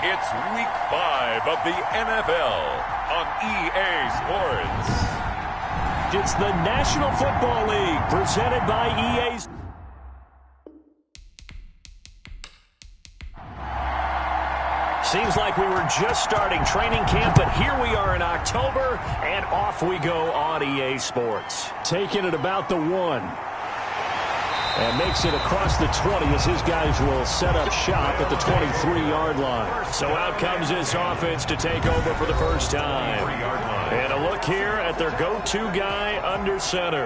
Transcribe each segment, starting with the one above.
It's Week 5 of the NFL on EA Sports. It's the National Football League presented by EA. Seems like we were just starting training camp, but here we are in October, and off we go on EA Sports. Taking it about the 1. And makes it across the 20 as his guys will set up shop at the 23-yard line. So out comes this offense to take over for the first time. And a look here at their go-to guy under center.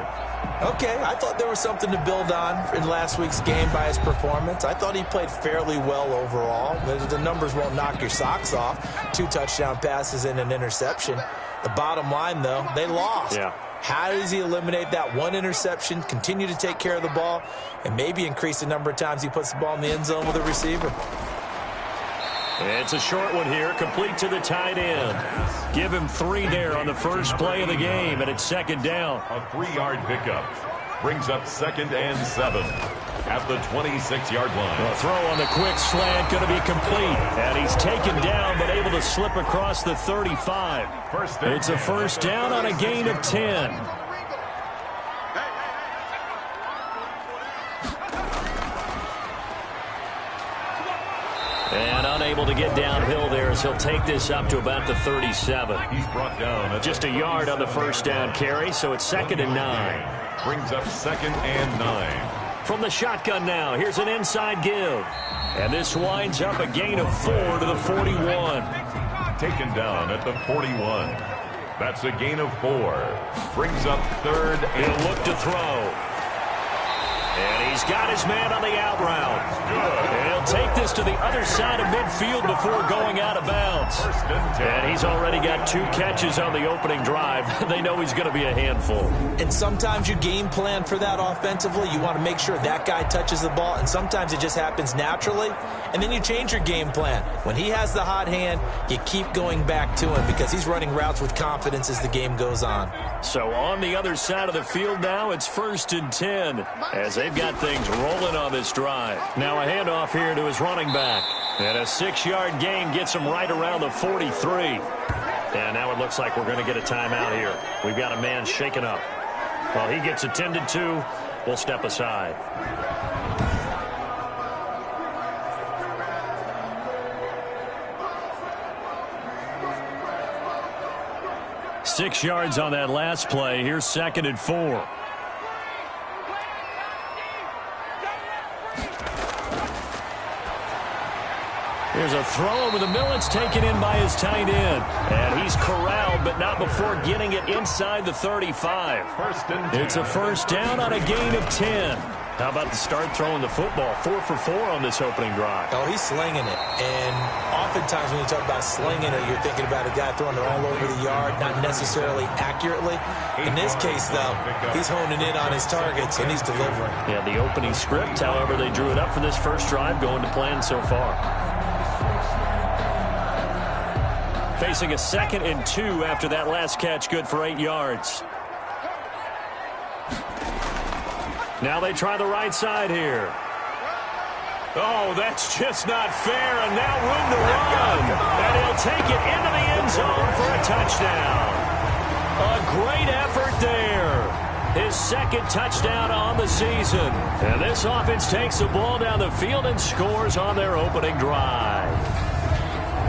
Okay, I thought there was something to build on in last week's game by his performance. I thought he played fairly well overall. The numbers won't knock your socks off. 2 touchdown passes and an interception. The bottom line, though, they lost. Yeah. How does he eliminate that 1 interception, continue to take care of the ball, and maybe increase the number of times he puts the ball in the end zone with a receiver? It's a short one here, complete to the tight end. Give him 3 there on the first play of the game, and it's second down. A 3-yard pickup brings up 2nd and 7 at the 26-yard line. A throw on the quick slant going to be complete. And he's taken down but able to slip across the 35. It's a first down on a gain of 10. And unable to get downhill there as he'll take this up to about the 37. He's brought down just a yard on the first down carry, so it's 2nd and 9. Brings up 2nd and 9. From the shotgun now, here's an inside give. And this winds up a gain of 4 to the 41. Taken down at the 41. That's a gain of 4. Brings up 3rd and he'll look to throw. And he's got his man on the out route. And he'll take this to the other side of midfield before going out of bounds. And he's already got 2 catches on the opening drive. They know he's going to be a handful. And sometimes you game plan for that offensively. You want to make sure that guy touches the ball, and sometimes it just happens naturally. And then you change your game plan. When he has the hot hand, you keep going back to him because he's running routes with confidence as the game goes on. So on the other side of the field now, it's 1st and 10 as they've got things rolling on this drive. Now a handoff here to his running back. And a 6-yard gain gets him right around the 43. And now it looks like we're going to get a timeout here. We've got a man shaken up. While he gets attended to, we'll step aside. Six yards on that last play. Here's 2nd and 4. Here's a throw over the middle. It's taken in by his tight end. And he's corralled, but not before getting it inside the 35. It's a first down on a gain of 10. How about the start throwing the football? 4 for 4 on this opening drive. Oh, he's slinging it. And oftentimes when you talk about slinging it, you're thinking about a guy throwing it all over the yard, not necessarily accurately. In this case, though, he's honing in on his targets, and he's delivering. Yeah, the opening script, however, they drew it up for this first drive, going to plan so far. Facing a 2nd and 2 after that last catch, good for 8 yards. Now they try the right side here. Oh, that's just not fair, and now room to run. And he'll take it into the end zone for a touchdown. A great effort there. His 2nd touchdown on the season. And this offense takes the ball down the field and scores on their opening drive.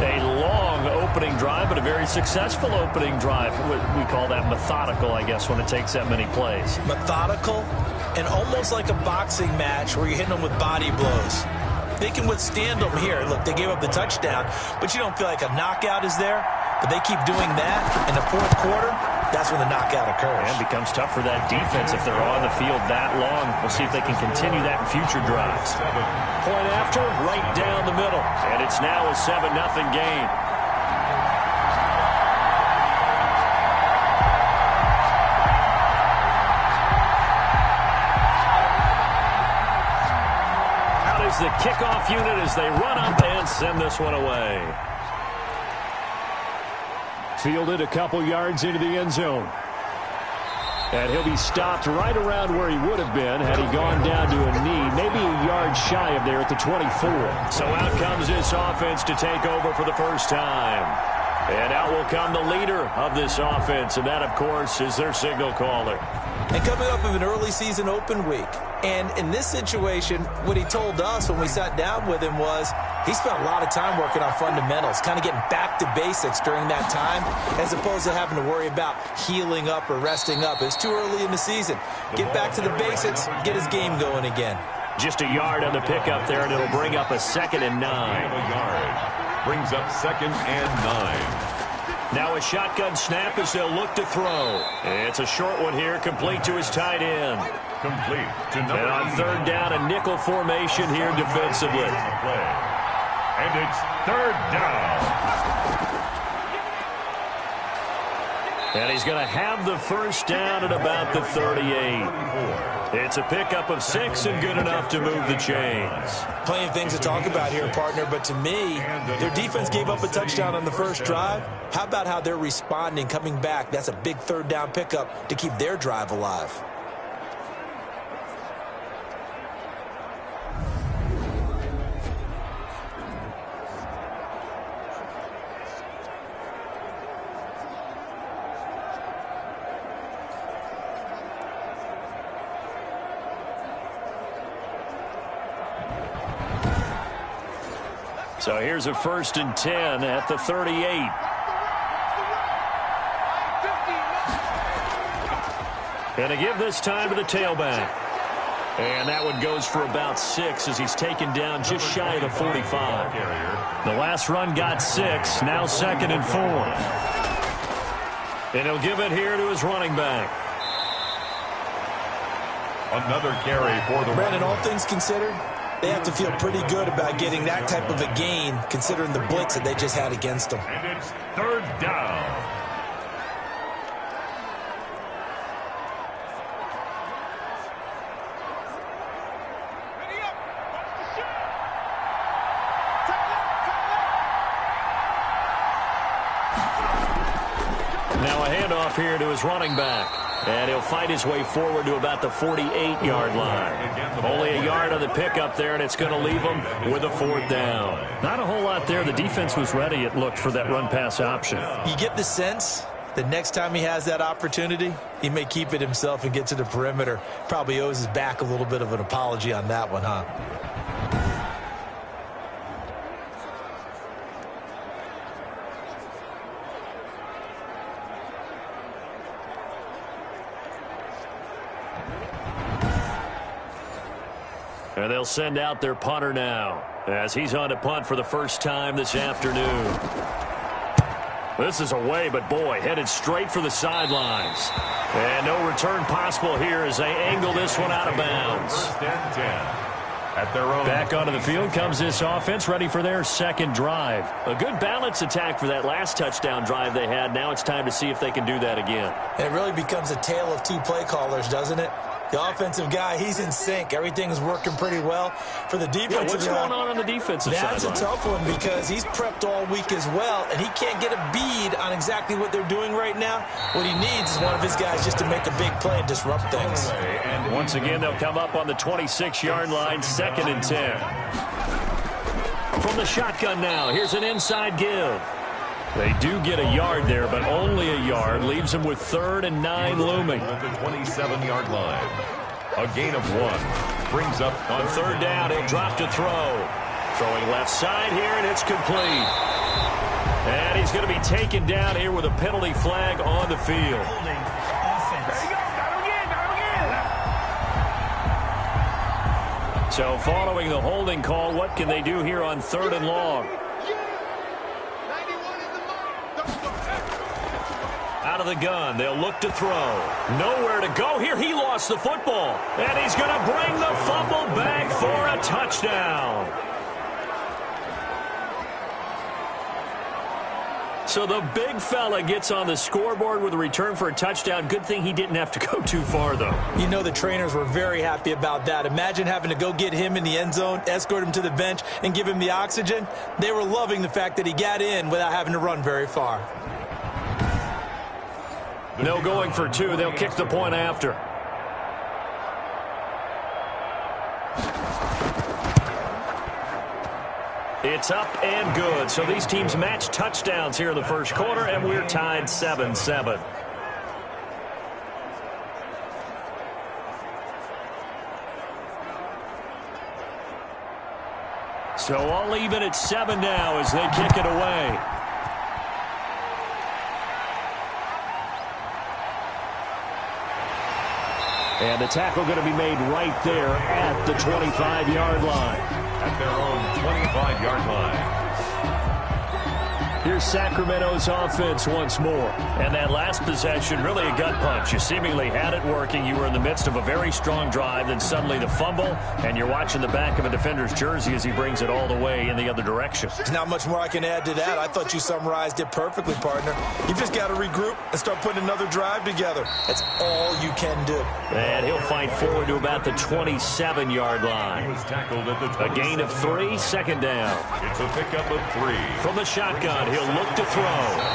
A long opening drive, but a very successful opening drive. We call that methodical, I guess, when it takes that many plays. Methodical and almost like a boxing match where you're hitting them with body blows. They can withstand them here. Look, they gave up the touchdown, but you don't feel like a knockout is there. But they keep doing that in the 4th quarter. That's when the knockout occurs. And it becomes tough for that defense if they're on the field that long. We'll see if they can continue that in future drives. Point after, right down the middle. And it's now a 7-0 game. Out is the kickoff unit as they run up and send this one away. Fielded a couple yards into the end zone. And he'll be stopped right around where he would have been had he gone down to a knee, maybe a yard shy of there at the 24. So out comes this offense to take over for the first time. And out will come the leader of this offense, and that, of course, is their signal caller. And coming up of an early season open week. And in this situation, what he told us when we sat down with him was he spent a lot of time working on fundamentals, kind of getting back to basics during that time, as opposed to having to worry about healing up or resting up. It's too early in the season. Get back to the basics, get his game going again. Just a yard on the pickup there, and it'll bring up a 2nd and 9. A yard. Brings up 2nd and 9. Now a shotgun snap as they'll look to throw. It's a short one here, complete to his tight end. Complete to number. And on 3rd down, a nickel formation here defensively. And it's 3rd down. And he's going to have the first down at about the 38. It's a pickup of 6 and good enough to move the chains. Plenty of things to talk about here, partner, but to me, their defense gave up a touchdown on the first drive. How about how they're responding, coming back? That's a big 3rd down pickup to keep their drive alive. So here's a 1st and 10 at the 38. And to give this time to the tailback. And that one goes for about 6 as he's taken down just shy of the 45. The last run got 6, now 2nd and 4. And he'll give it here to his running back. Another carry for the Brandon, all things considered, they have to feel pretty good about getting that type of a gain, considering the blitz that they just had against them. And it's 3rd down. Now a handoff here to his running back. And he'll fight his way forward to about the 48-yard line. Only a yard on the pickup there, and it's going to leave him with a 4th down. Not a whole lot there. The defense was ready, it looked, for that run-pass option. You get the sense that next time he has that opportunity, he may keep it himself and get to the perimeter. Probably owes his back a little bit of an apology on that one, huh? And they'll send out their punter now as he's on to punt for the first time this afternoon. This is away, but boy, headed straight for the sidelines. And no return possible here as they angle this one out of bounds. 1st and 10. At their own. Back onto the field comes this offense, ready for their 2nd drive. A good balance attack for that last touchdown drive they had. Now it's time to see if they can do that again. And it really becomes a tale of 2 play callers, doesn't it? The offensive guy, he's in sync. Everything's working pretty well. For the defensive guy, what's going on the defensive side? That's a tough one because he's prepped all week as well, and he can't get a bead on exactly what they're doing right now. What he needs is one of his guys just to make a big play and disrupt things. And once again, they'll come up on the 26-yard line, 2nd and 10. From the shotgun now, here's an inside give. They do get a yard there, but only a yard. Leaves them with 3rd and 9 looming. At the 27-yard line. A gain of 1. Brings up on 3rd down. He'll drop to throw. Throwing left side here, and it's complete. And he's going to be taken down here with a penalty flag on the field. So following the holding call, what can they do here on 3rd and long? Out of the gun, they'll look to throw. Nowhere to go here. He lost the football. And he's going to bring the fumble back for a touchdown. So the big fella gets on the scoreboard with a return for a touchdown. Good thing he didn't have to go too far, though. You know the trainers were very happy about that. Imagine having to go get him in the end zone, escort him to the bench, and give him the oxygen. They were loving the fact that he got in without having to run very far. No going for two. They'll kick the point after. It's up and good. So these teams match touchdowns here in the first quarter, and we're tied 7-7. So all even at 7 now as they kick it away. And the tackle going to be made right there at the 25-yard line. At their own 25-yard line. Here's Sacramento's offense once more. And that last possession, really a gut punch. You seemingly had it working. You were in the midst of a very strong drive. Then suddenly the fumble, and you're watching the back of a defender's jersey as he brings it all the way in the other direction. There's not much more I can add to that. I thought you summarized it perfectly, partner. You just got to regroup and start putting another drive together. That's all you can do. And he'll fight forward to about the 27-yard line. He was tackled at the A gain of 3, second down. It's a pickup of 3. From the shotgun, he'll look to throw.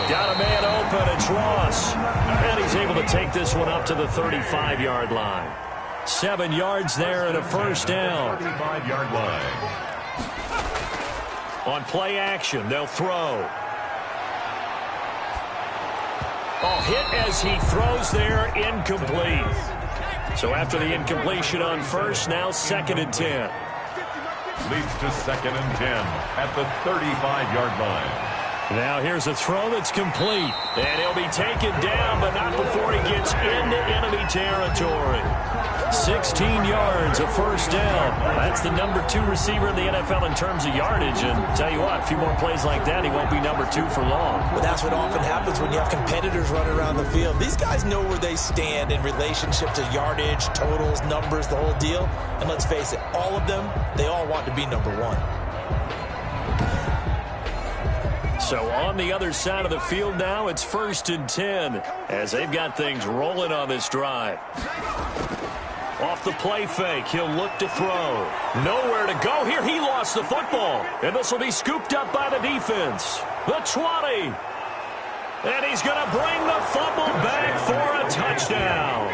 Got a man open, it's Ross. And he's able to take this one up to the 35-yard line. 7 yards there and a first down. 35-yard line. On play action, they'll throw. Oh, hit as he throws there, incomplete. So after the incompletion on first, now 2nd and 10. Leads to 2nd and 10 at the 35-yard line. Now here's a throw that's complete. And he'll be taken down, but not before he gets into enemy territory. 16 yards, a first down. That's the number 2 receiver in the NFL in terms of yardage. And tell you what, a few more plays like that, he won't be number 2 for long. But that's what often happens when you have competitors running around the field. These guys know where they stand in relationship to yardage, totals, numbers, the whole deal. And let's face it, all of them, they all want to be number 1. So on the other side of the field now, it's 1st and 10 as they've got things rolling on this drive. Off the play fake, he'll look to throw. Nowhere to go here. He lost the football. And this will be scooped up by the defense. The 20. And he's going to bring the fumble back for a touchdown.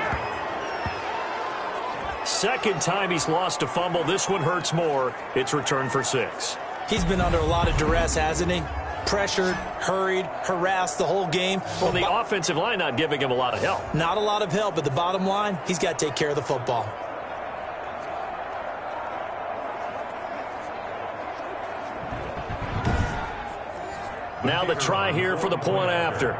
Second time he's lost a fumble. This one hurts more. It's returned for 6. He's been under a lot of duress, hasn't he? Pressured, hurried, harassed the whole game. Well, the offensive line not giving him a lot of help. Not a lot of help, but the bottom line, he's got to take care of the football. Now the try here for the point after.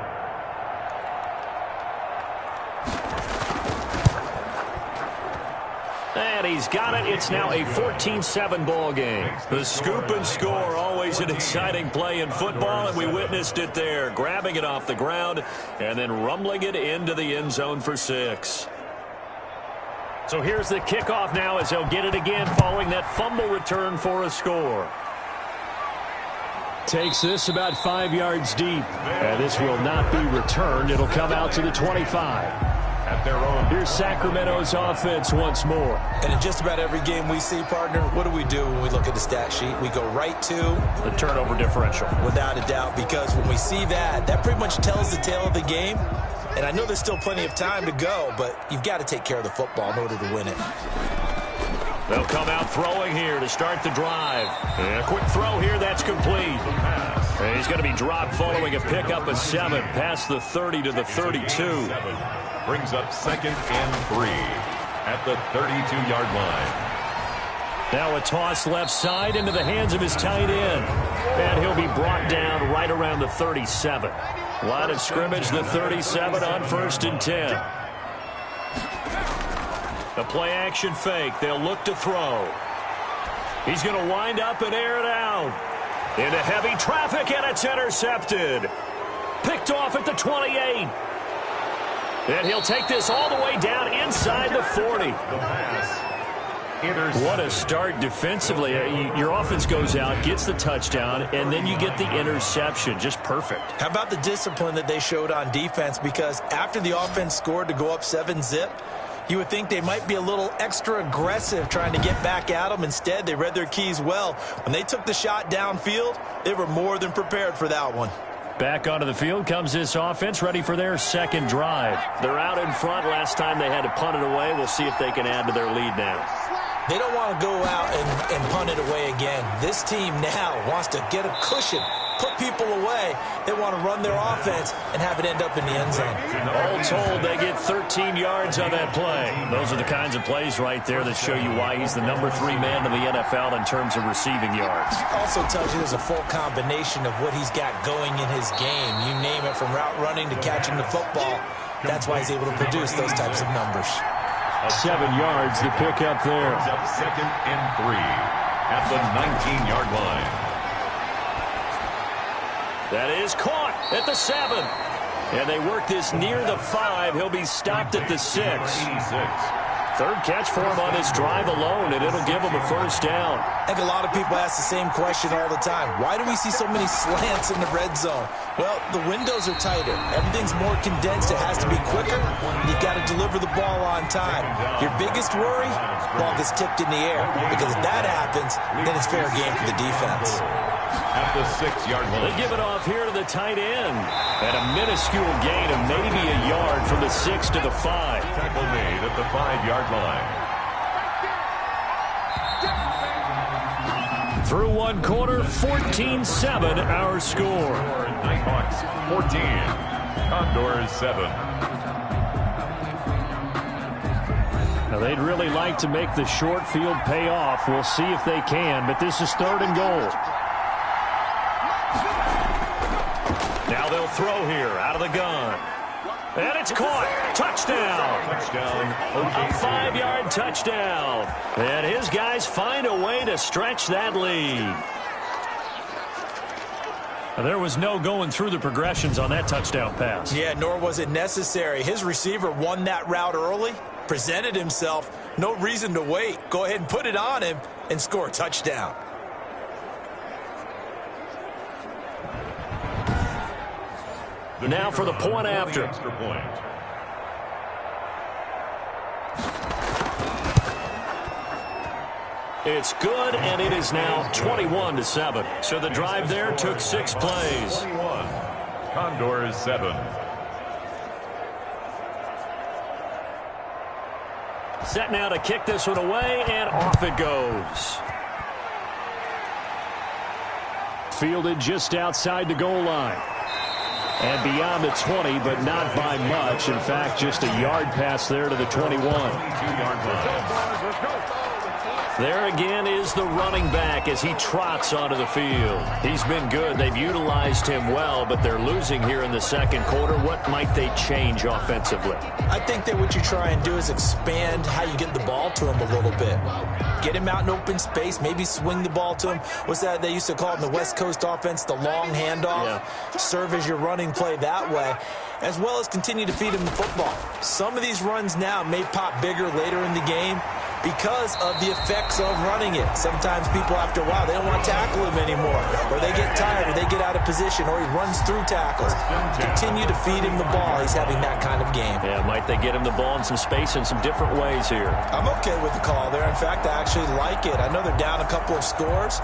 And he's got it. It's now a 14-7 ball game. The scoop and score, always an exciting play in football, and we witnessed it there. Grabbing it off the ground and then rumbling it into the end zone for 6. So here's the kickoff now as they'll get it again following that fumble return for a score. Takes this about 5 yards deep. And this will not be returned. It'll come out to the 25. At their own. Here's Sacramento's offense once more. And in just about every game we see, partner, what do when we look at the stat sheet? We go right to the turnover differential. Without a doubt, because when we see that, that pretty much tells the tale of the game. And I know there's still plenty of time to go, but you've got to take care of the football in order to win it. They'll come out throwing here to start the drive. And a quick throw here, that's complete. And he's going to be dropped following a pickup of 7 past the 30 to the 32. Brings up 2nd and 3 at the 32-yard line. Now a toss left side into the hands of his tight end. And he'll be brought down right around the 37. Line of scrimmage, the 37 on 1st and 10. A play action fake. They'll look to throw. He's going to wind up and air it out. Into heavy traffic, and it's intercepted. Picked off at the 28. And he'll take this all the way down inside the 40. What a start defensively. Your offense goes out, gets the touchdown, and then you get the interception. Just perfect. How about the discipline that they showed on defense? Because after the offense scored to go up 7-zip, you would think they might be a little extra aggressive trying to get back at them. Instead, they read their keys well. When they took the shot downfield, they were more than prepared for that one. Back onto the field comes this offense, ready for their second drive. They're out in front. Last time they had to punt it away. We'll see if they can add to their lead now. They don't want to go out and punt it away again. This team now wants to get a cushion, put people away. They want to run their offense and have it end up in the end zone. All told, they get 13 yards on that play. Those are the kinds of plays right there that show you why he's the #3 man in the NFL in terms of receiving yards. Also tells you there's a full combination of what he's got going in his game. You name it, from route running to catching the football. That's why he's able to produce those types of numbers. 7 yards to pick up there. Up 2nd and 3 at the 19-yard line. That is caught at the 7. And they work this near the 5. He'll be stopped at the 6. 86. Third catch for him on this drive alone, and it'll give him a first down. I think a lot of people ask the same question all the time. Why do we see so many slants in the red zone? Well, the windows are tighter. Everything's more condensed. It has to be quicker. You've got to deliver the ball on time. Your biggest worry? Ball gets tipped in the air. Because if that happens, then it's fair game for the defense. At the 6-yard line. They give it off here to the tight end. And a minuscule gain of maybe a yard from the 6 to the 5. Tackle made at the 5-yard line. Through one quarter, 14-7 our score. Nighthawks 14. Condors 7. Now they'd really like to make the short field pay off. We'll see if they can, but this is 3rd and goal. Now they'll throw here out of the gun. And it's caught. Touchdown. A 5-yard touchdown. And his guys find a way to stretch that lead. Now, there was no going through the progressions on that touchdown pass. Yeah, nor was it necessary. His receiver won that route early, presented himself. No reason to wait. Go ahead and put it on him and score a touchdown. Now for the point after. Extra point. It's good, and it is now 21-7. So the drive there took 6 plays. 21. Condors 7. Set now to kick this one away, and off it goes. Fielded just outside the goal line. And beyond the 20, but not by much. In fact, just a yard pass there to the 21. 2-yard line. There again is the running back as he trots onto the field. He's been good. They've utilized him well, but they're losing here in the second quarter. What might they change offensively? I think that what you try and do is expand how you get the ball to him a little bit. Get him out in open space, maybe swing the ball to him. What's that they used to call it in the West Coast offense, the long handoff? Yeah. Serve as your running play that way, as well as continue to feed him the football. Some of these runs now may pop bigger later in the game because of the effects of running it. Sometimes people, after a while, they don't want to tackle him anymore, or they get tired, or they get out of position, or he runs through tackles. Continue to feed him the ball. He's having that kind of game. Yeah, might they get him the ball in some space in some different ways here? I'm okay with the call there. In fact, I actually like it. I know they're down a couple of scores,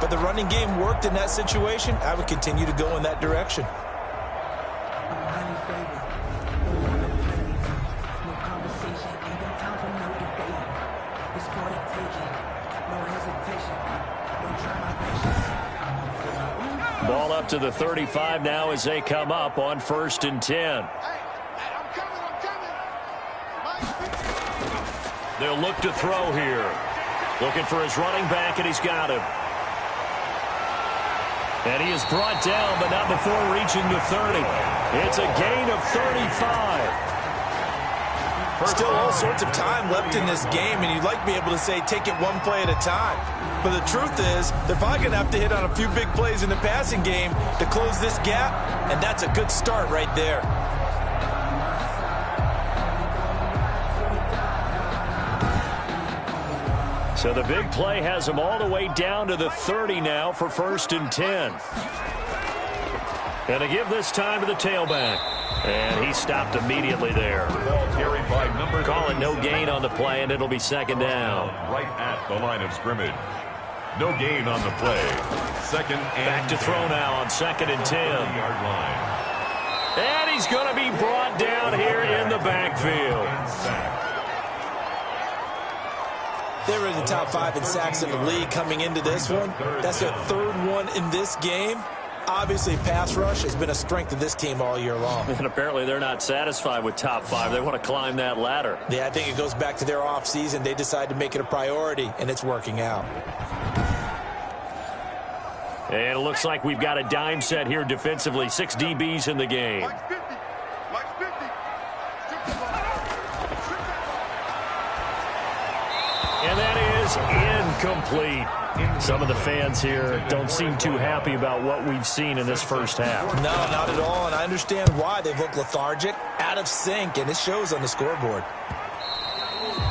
but the running game worked in that situation. I would continue to go in that direction. Ball up to the 35 now as they come up on 1st and 10. They'll look to throw here. Looking for his running back, and he's got him. And he is brought down, but not before reaching the 30. It's a gain of 35. Still all sorts of time left in this game, and you'd like to be able to say take it one play at a time. But the truth is, they're probably going to have to hit on a few big plays in the passing game to close this gap, and that's a good start right there. So the big play has him all the way down to the 30 now for 1st and 10. And to give this time to the tailback. And he stopped immediately there. Ball carried by number Call it no gain on the play, and it'll be 2nd down. Right at the line of scrimmage. No gain on the play. Second and back to throw now on 2nd and 10. Yard line. And he's going to be brought down here in the backfield. They were in the top 5 in sacks in the league coming into this one. That's their 3rd one in this game. Obviously, pass rush has been a strength of this team all year long. And apparently they're not satisfied with top 5. They want to climb that ladder. Yeah, I think it goes back to their offseason. They decided to make it a priority, and it's working out. And it looks like we've got a dime set here defensively. 6 DBs in the game. And that is incomplete. Some of the fans here don't seem too happy about what we've seen in this first half. No, not at all, and I understand why. They've looked lethargic, out of sync, and it shows on the scoreboard.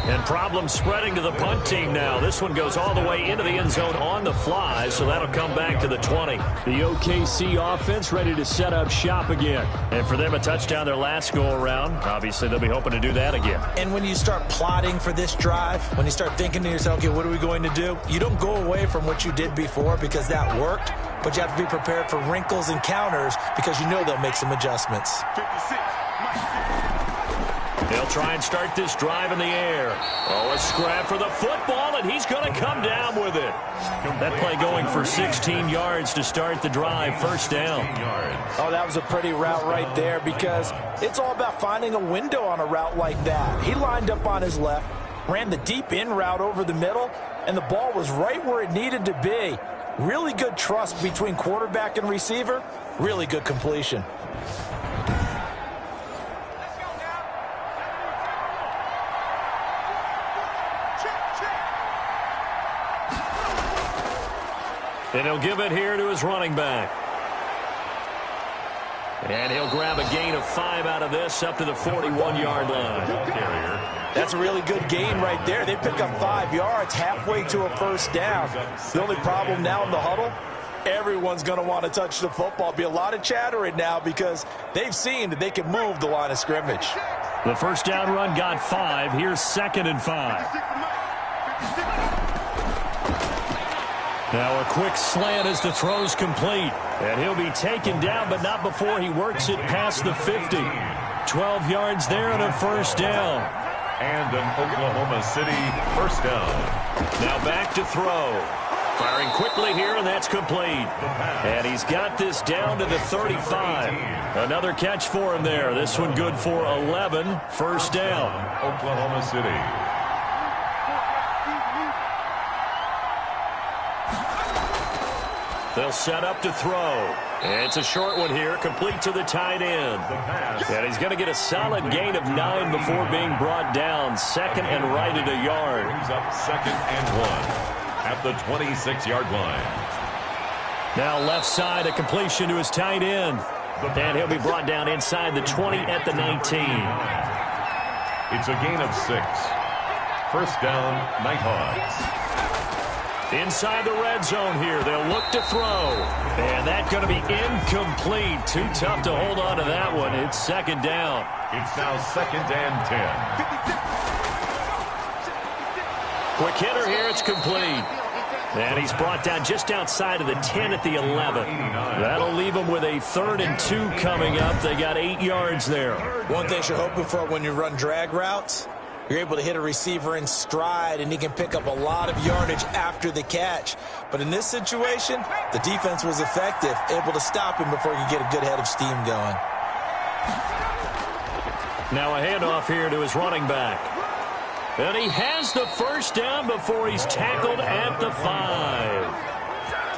And problems spreading to the punt team now. This one goes all the way into the end zone on the fly, so that'll come back to the 20. The OKC offense ready to set up shop again. And for them, a touchdown their last go-around. Obviously, they'll be hoping to do that again. And when you start plotting for this drive, when you start thinking to yourself, okay, what are we going to do? You don't go away from what you did before because that worked, but you have to be prepared for wrinkles and counters because you know they'll make some adjustments. 56. They'll try and start this drive in the air. Oh, a scrap for the football, and he's going to come down with it. That play going for 16 yards to start the drive. First down. Oh, that was a pretty route right there because it's all about finding a window on a route like that. He lined up on his left, ran the deep in route over the middle, and the ball was right where it needed to be. Really good trust between quarterback and receiver. Really good completion. And he'll give it here to his running back. And he'll grab a gain of 5 out of this up to the 41-yard line. That's a really good gain right there. They pick up 5 yards halfway to a first down. The only problem now in the huddle, everyone's going to want to touch the football. Be a lot of chattering now because they've seen that they can move the line of scrimmage. The first down run got 5. Here's 2nd and 5. Now a quick slant as the throw's complete. And he'll be taken down, but not before he works it past the 50. 12 yards there and a first down. And an Oklahoma City first down. Now back to throw. Firing quickly here, and that's complete. And he's got this down to the 35. Another catch for him there. This one good for 11. First down. Oklahoma City. They'll set up to throw. It's a short one here, complete to the tight end. And he's going to get a solid gain of 9 before being brought down. 2nd and right at a yard. Brings up 2nd and 1 at the 26-yard line. Now left side, a completion to his tight end. And he'll be brought down inside the 20 at the 19. It's a gain of 6. First down, Nighthawks. Inside the red zone here. They'll look to throw. And that's going to be incomplete. Too tough to hold on to that one. It's 2nd down. It's now 2nd and 10. Quick hitter here. It's complete. And he's brought down just outside of the 10 at the 11. That'll leave him with a 3rd and 2 coming up. They got 8 yards there. One thing you're hoping for when you run drag routes, you're able to hit a receiver in stride, and he can pick up a lot of yardage after the catch. But in this situation, the defense was effective, able to stop him before he could get a good head of steam going. Now a handoff here to his running back. And he has the first down before he's tackled at the 5.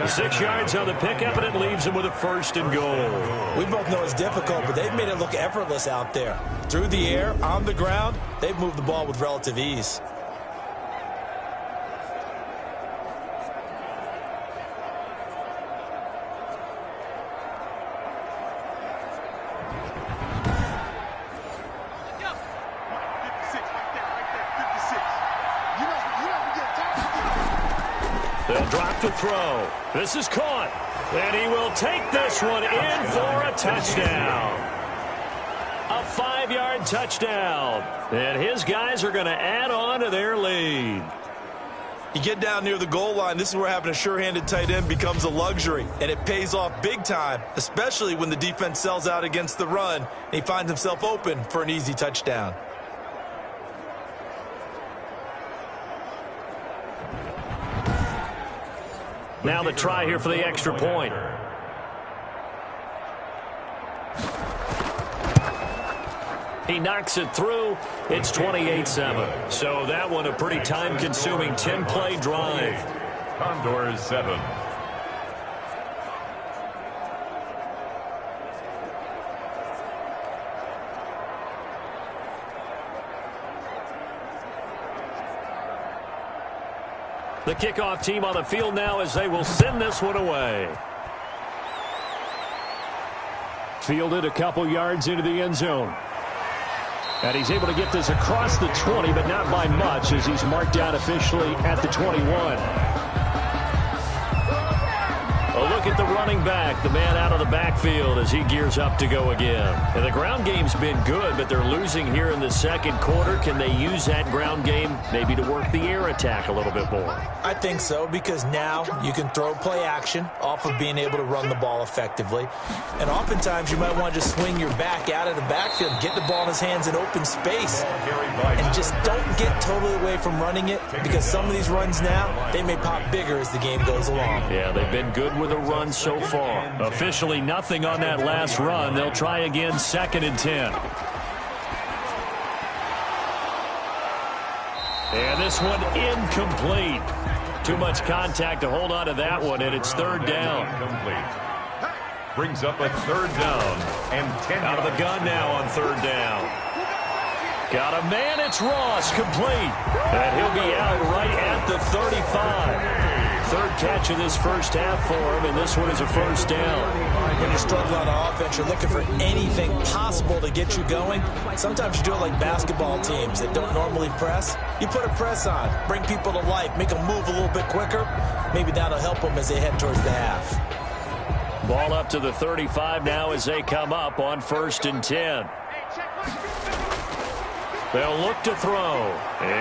6 yards on the pickup, and it leaves him with a 1st and goal. We both know it's difficult, but they've made it look effortless out there. Through the air, on the ground, they've moved the ball with relative ease. They'll drop to throw. This is caught. And he will take this one in for a touchdown. A 5-yard touchdown. And his guys are going to add on to their lead. You get down near the goal line, this is where having a sure-handed tight end becomes a luxury, and it pays off big time, especially when the defense sells out against the run, and he finds himself open for an easy touchdown. Now the try here for the extra point. He knocks it through. It's 28-7. So that one a pretty time-consuming 10-play drive. Condors 7. The kickoff team on the field now as they will send this one away. Fielded a couple yards into the end zone. And he's able to get this across the 20, but not by much as he's marked down officially at the 21. A look at the running back, the man out of the backfield as he gears up to go again. And the ground game's been good, but they're losing here in the second quarter. Can they use that ground game maybe to work the air attack a little bit more? I think so, because now you can throw play action off of being able to run the ball effectively. And oftentimes you might want to just swing your back out of the backfield, get the ball in his hands in open space, and just don't get totally away from running it, because some of these runs now, they may pop bigger as the game goes along. Yeah, they've been good with a run so far. Officially nothing on that last run. They'll try again, 2nd and 10. And this one incomplete. Too much contact to hold on to that one, and it's 3rd down. Incomplete. Brings up a 3rd down and 10. Out of the gun now on 3rd down. Got a man, it's Ross, complete. And he'll be out right at the 35. 3rd catch of this first half for him, and this one is a 1st down. When you're struggling on offense, you're looking for anything possible to get you going. Sometimes you do it like basketball teams that don't normally press. You put a press on, bring people to life, make them move a little bit quicker. Maybe that'll help them as they head towards the half. Ball up to the 35 now as they come up on 1st and 10. They'll look to throw.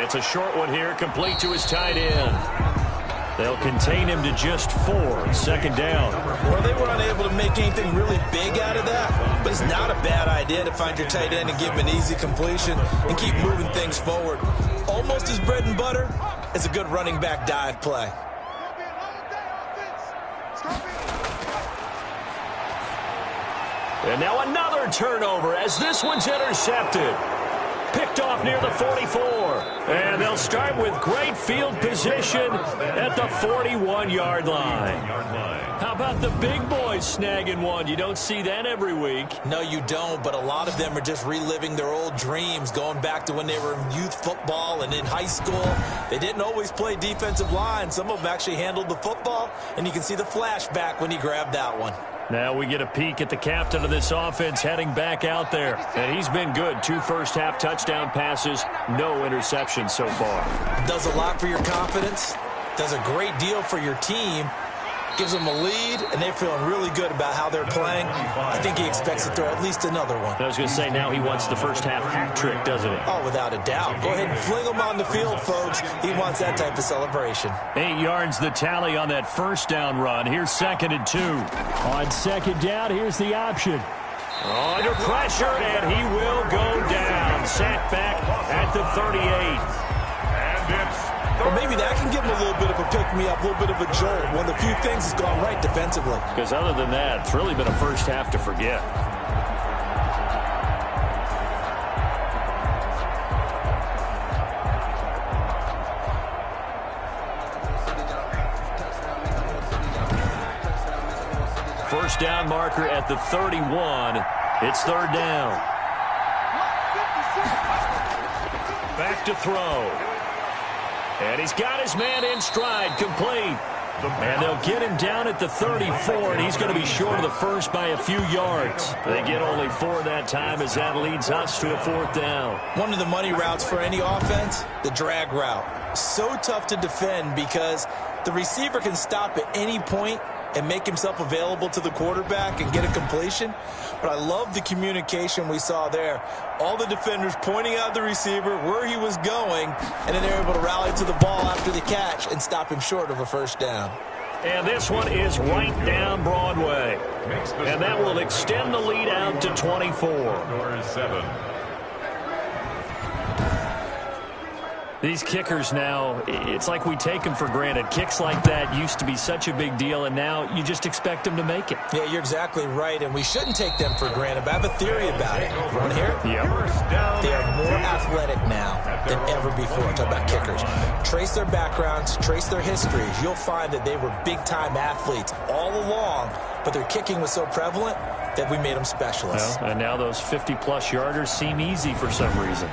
It's a short one here, complete to his tight end. They'll contain him to just 4. 2nd down. Well, they were unable to make anything really big out of that, but it's not a bad idea to find your tight end and give him an easy completion and keep moving things forward. Almost as bread and butter as a good running back dive play. And now another turnover as this one's intercepted. Picked off near the 44. And they'll start with great field position at the 41-yard line. How about the big boys snagging one? You don't see that every week. No, you don't, but a lot of them are just reliving their old dreams, going back to when they were in youth football and in high school. They didn't always play defensive line. Some of them actually handled the football, and you can see the flashback when he grabbed that one. Now we get a peek at the captain of this offense heading back out there. And he's been good. 2 first-half touchdown passes, no interceptions so far. Does a lot for your confidence. Does a great deal for your team. Gives them a lead, and they're feeling really good about how they're playing. I think he expects to throw at least another one. I was going to say, now he wants the first-half hat trick, doesn't he? Oh, without a doubt. Go ahead and fling him on the field, folks. He wants that type of celebration. 8 yards the tally on that first down run. Here's 2nd and 2. On 2nd down, here's the option. Under pressure, and he will go down. Sacked back at the 38. And it's Well, maybe that can give him a little bit of a pick-me-up, a little bit of a jolt. One of the few things that's gone right defensively. Because other than that, it's really been a first half to forget. First down marker at the 31. It's 3rd down. Back to throw. And he's got his man in stride, complete. And they'll get him down at the 34, and he's going to be short of the first by a few yards. They get only 4 that time as that leads us to a 4th down. One of the money routes for any offense, the drag route. So tough to defend because the receiver can stop at any point and make himself available to the quarterback and get a completion. But I love the communication we saw there. All the defenders pointing out the receiver where he was going, and then they're able to rally to the ball after the catch and stop him short of a first down. And this one is right down Broadway. And that will extend the lead out to 24. 7. These kickers now, it's like we take them for granted. Kicks like that used to be such a big deal, and now you just expect them to make it. Yeah, you're exactly right, and we shouldn't take them for granted. But I have a theory about it. You want to hear it? Yeah. They are more athletic now than ever before. Talk about kickers. Trace their backgrounds, trace their histories. You'll find that they were big-time athletes all along, but their kicking was so prevalent that we made them specialists. Well, and now those 50-plus yarders seem easy for some reason.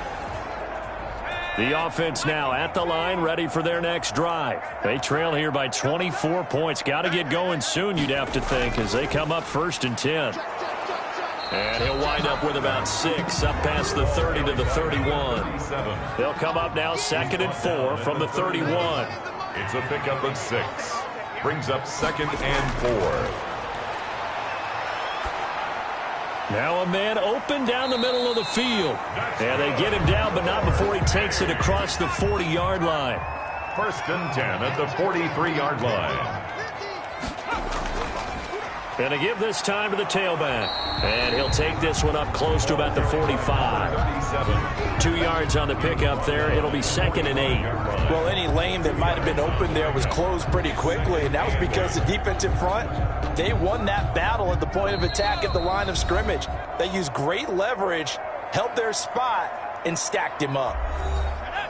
The offense now at the line, ready for their next drive. They trail here by 24 points. Got to get going soon, you'd have to think, as they come up 1st and 10. And he'll wind up with about 6, up past the 30 to the 31. They'll come up now 2nd and 4 from the 31. It's a pickup of 6. Brings up 2nd and 4. Now a man open down the middle of the field. And they get him down, but not before he takes it across the 40-yard line. 1st and 10 at the 43-yard line. And to give this time to the tailback. And he'll take this one up close to about the 45. 2 yards on the pickup there. It'll be 2nd and 8. Well, any lane that might have been open there was closed pretty quickly, and that was because the defensive front, they won that battle at the point of attack at the line of scrimmage. They used great leverage, held their spot, and stacked him up.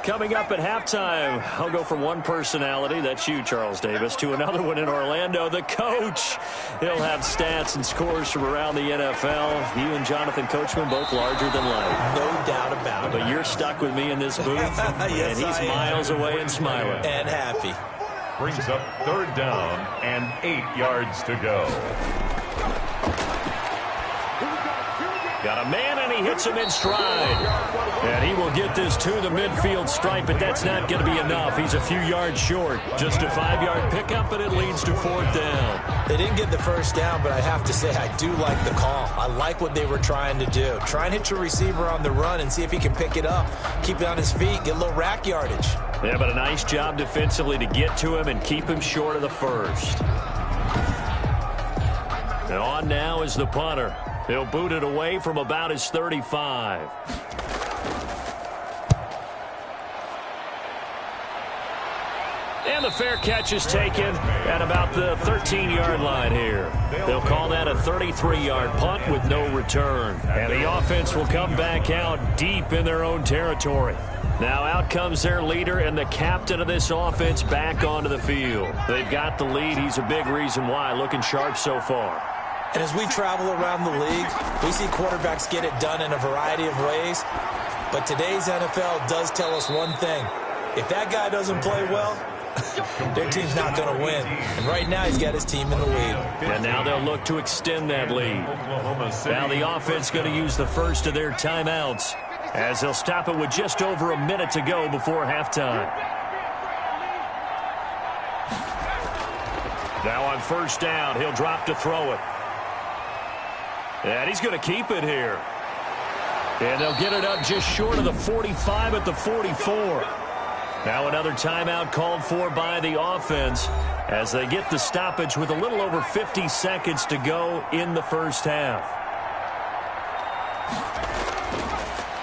Coming up at halftime, I'll go from one personality, that's you, Charles Davis, to another one in Orlando, the coach. He'll have stats and scores from around the NFL. You and Jonathan Coachman both larger than life. No doubt about it. But you're stuck with me in this booth, yes, and he's miles away and smiling. And happy. Brings up 3rd down and 8 yards to go. Got a man, and he hits him in stride. And he will get this to the midfield stripe, but that's not going to be enough. He's a few yards short. Just a 5-yard pickup, and it leads to 4th down. They didn't get the first down, but I have to say I do like the call. I like what they were trying to do. Try and hit your receiver on the run and see if he can pick it up. Keep it on his feet, get a little rack yardage. Yeah, but a nice job defensively to get to him and keep him short of the first. And on now is the punter. He'll boot it away from about his 35. And the fair catch is taken at about the 13-yard line here. They'll call that a 33-yard punt with no return. And the offense will come back out deep in their own territory. Now out comes their leader and the captain of this offense back onto the field. They've got the lead. He's a big reason why. Looking sharp so far. And as we travel around the league, we see quarterbacks get it done in a variety of ways. But today's NFL does tell us one thing. If that guy doesn't play well, their team's not going to win. And right now he's got his team in the lead. And now they'll look to extend that lead. Now the offense going to use the first of their timeouts as they'll stop it with just over a minute to go before halftime. Now on 1st down, he'll drop to throw it. And he's going to keep it here. And they'll get it up just short of the 45 at the 44. Now another timeout called for by the offense as they get the stoppage with a little over 50 seconds to go in the first half.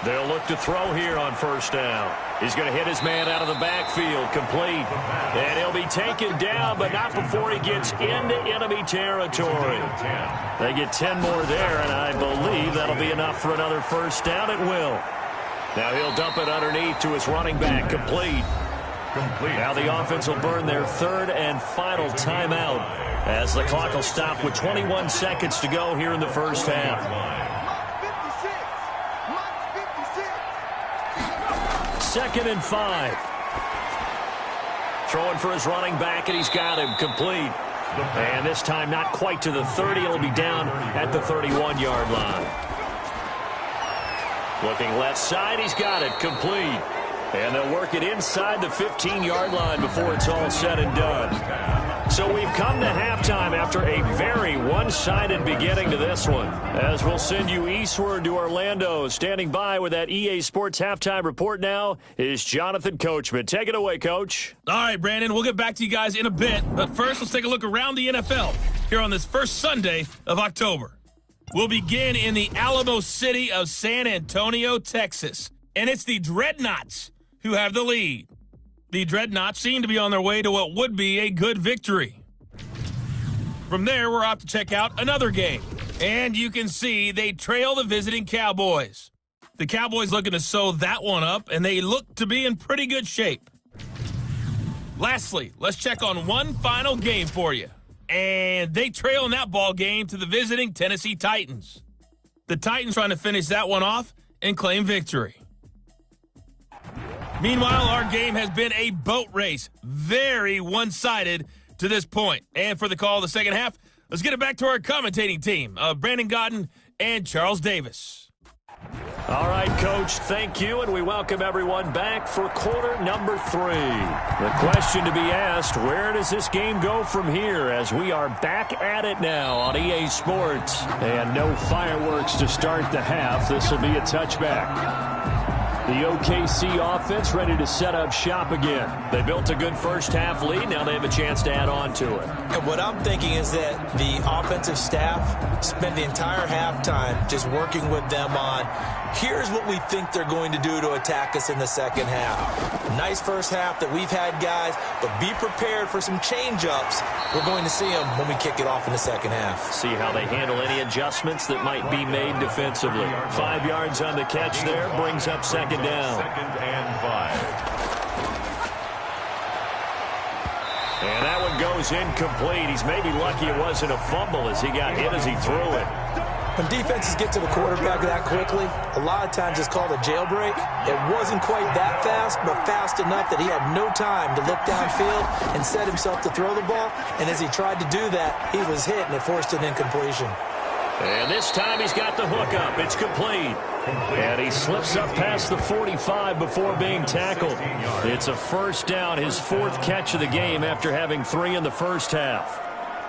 They'll look to throw here on 1st down. He's going to hit his man out of the backfield, complete. And he'll be taken down, but not before he gets into enemy territory. They get 10 more there, and I believe that'll be enough for another 1st down. It will. Now he'll dump it underneath to his running back, complete. Now the offense will burn their 3rd and final timeout as the clock will stop with 21 seconds to go here in the first half. 2nd and 5. Throwing for his running back, and he's got him complete. And this time not quite to the 30. It'll be down at the 31-yard line. Looking left side, he's got it complete. And they'll work it inside the 15-yard line before it's all said and done. So we've come to halftime after a very one-sided beginning to this one. As we'll send you eastward to Orlando. Standing by with that EA Sports halftime report now is Jonathan Coachman. Take it away, Coach. All right, Brandon, we'll get back to you guys in a bit. But first, let's take a look around the NFL here on this first Sunday of October. We'll begin in the Alamo City of San Antonio, Texas. And it's the Dreadnoughts who have the lead. The Dreadnoughts seem to be on their way to what would be a good victory. From there, we're off to check out another game. And you can see they trail the visiting Cowboys. The Cowboys looking to sew that one up, and they look to be in pretty good shape. Lastly, let's check on one final game for you. And they trail in that ball game to the visiting Tennessee Titans. The Titans trying to finish that one off and claim victory. Meanwhile, our game has been a boat race. Very one-sided to this point. And for the call of the second half, let's get it back to our commentating team of Brandon Godden and Charles Davis. All right, Coach, thank you, and we welcome everyone back for quarter number 3. The question to be asked, where does this game go from here as we are back at it now on EA Sports? And no fireworks to start the half. This will be a touchback. The OKC offense ready to set up shop again. They built a good first half lead. Now they have a chance to add on to it. And what I'm thinking is that the offensive staff spent the entire halftime just working with them on, here's what we think they're going to do to attack us in the second half. Nice first half that we've had, guys, but be prepared for some change-ups. We're going to see them when we kick it off in the second half. See how they handle any adjustments that might be made defensively. 5 yards on the catch there, brings up second down. Second and 5. And that one goes incomplete. He's maybe lucky it wasn't a fumble as he got hit as he threw it. When defenses get to the quarterback that quickly, a lot of times it's called a jailbreak. It wasn't quite that fast, but fast enough that he had no time to look downfield and set himself to throw the ball. And as he tried to do that, he was hit, and it forced an incompletion. And this time he's got the hook up. It's complete. And he slips up past the 45 before being tackled. It's a first down, his 4th catch of the game after having 3 in the first half.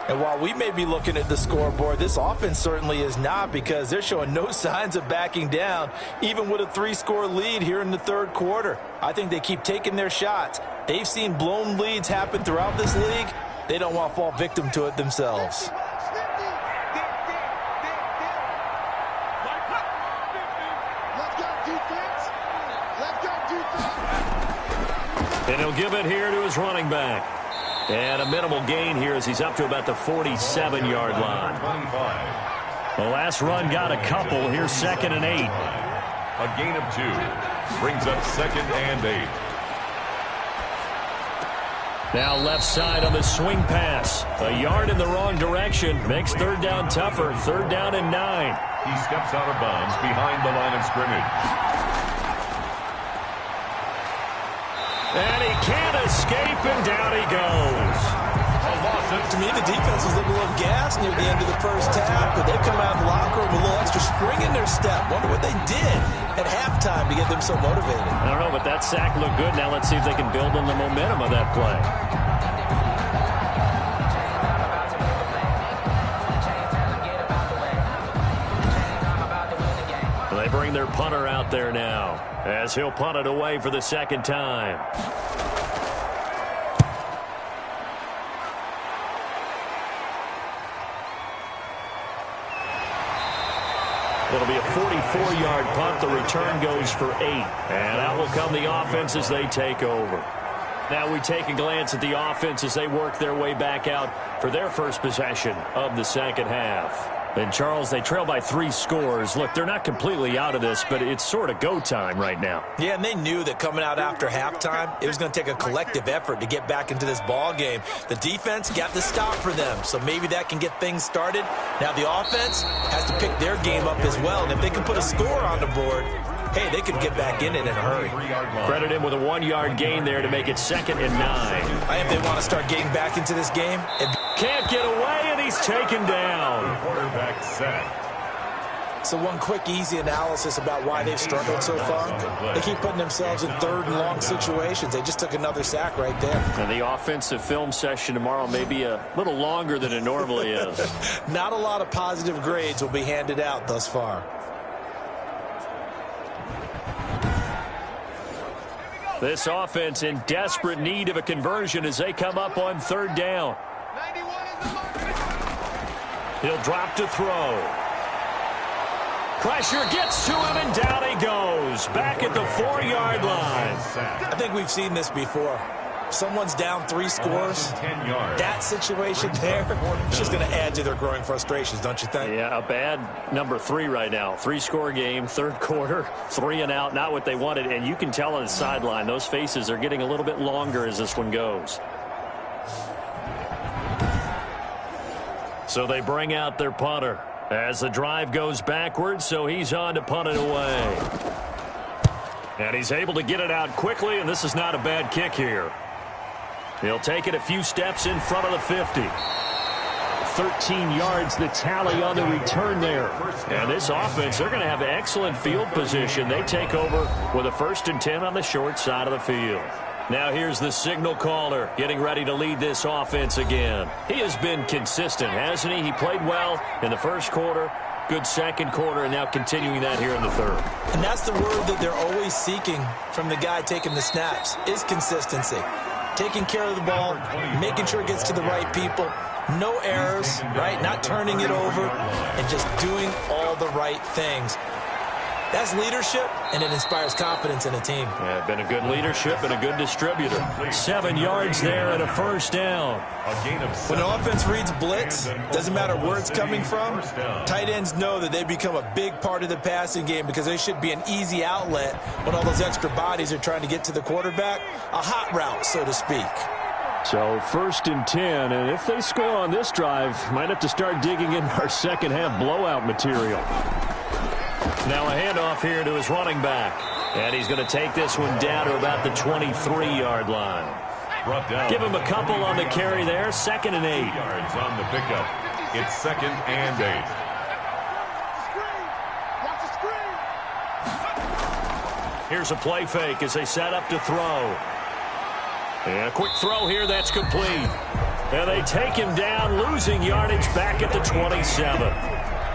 And while we may be looking at the scoreboard, this offense certainly is not, because they're showing no signs of backing down, even with a 3-score lead here in the third quarter. I think they keep taking their shots. They've seen blown leads happen throughout this league. They don't want to fall victim to it themselves. And he'll give it here to his running back. And a minimal gain here as he's up to about the 47-yard line. The last run got a couple. Here's 2nd and 8. A gain of 2. Brings up 2nd and 8. Now left side on the swing pass. A yard in the wrong direction. Makes 3rd down tougher. 3rd down and 9. He steps out of bounds behind the line of scrimmage. And he can't escape, and down he goes. To me, the defense was looking a little gassed near the end of the first half, but they come out of the locker room with a little extra spring in their step. Wonder what they did at halftime to get them so motivated. I don't know, but that sack looked good. Now let's see if they can build on the momentum of that play. They bring their punter out there now as he'll punt it away for the 2nd time. It'll be a 44-yard punt. The return goes for 8. And out will come the offense as they take over. Now we take a glance at the offense as they work their way back out for their first possession of the second half. And, Charles, they trail by 3 scores. Look, they're not completely out of this, but it's sort of go time right now. Yeah, and they knew that coming out after halftime, it was going to take a collective effort to get back into this ball game. The defense got the stop for them, so maybe that can get things started. Now the offense has to pick their game up as well, and if they can put a score on the board, hey, they could get back in it in a hurry. Credit him with a 1-yard gain there to make it 2nd and 9. I think they want to start getting back into this game. Can't get away, and he's taken down. Quarterback set. So one quick, easy analysis about why they've struggled so far. They keep putting themselves in third and long situations. They just took another sack right there. And the offensive film session tomorrow may be a little longer than it normally is. Not a lot of positive grades will be handed out thus far. This offense in desperate need of a conversion as they come up on third down. He'll drop to throw. Pressure gets to him, and down he goes. Back at the 4-yard line. I think we've seen this before. Someone's down 3 scores. That situation there is just going to add to their growing frustrations, don't you think? Yeah, a bad number 3 right now. 3-score game, third quarter, 3 and out, not what they wanted. And you can tell on the sideline, those faces are getting a little bit longer as this one goes. So they bring out their punter as the drive goes backwards, so he's on to punt it away. And he's able to get it out quickly, and this is not a bad kick here. He'll take it a few steps in front of the 50. 13 yards the tally on the return there. And this offense, they're going to have excellent field position. They take over with a 1st and 10 on the short side of the field. Now here's the signal caller getting ready to lead this offense again. He has been consistent, hasn't he? He played well in the first quarter, good second quarter, and now continuing that here in the third. And that's the word that they're always seeking from the guy taking the snaps, is consistency. Taking care of the ball, making sure it gets to the right people, no errors, right? Not turning it over, and just doing all the right things. That's leadership, and it inspires confidence in a team. Yeah, been a good leadership and a good distributor. 7 yards there and a 1st down. When the offense reads blitz, doesn't matter where it's coming from, tight ends know that they become a big part of the passing game because they should be an easy outlet when all those extra bodies are trying to get to the quarterback. A hot route, so to speak. So 1st and 10, and if they score on this drive, might have to start digging in our second half blowout material. Now a handoff here to his running back. And he's going to take this one down to about the 23-yard line. Give him a couple on the carry there. 2nd and 8. Yards on the pickup. It's 2nd and 8. Here's a play fake as they set up to throw. And a quick throw here that's complete. And they take him down, losing yardage back at the 27.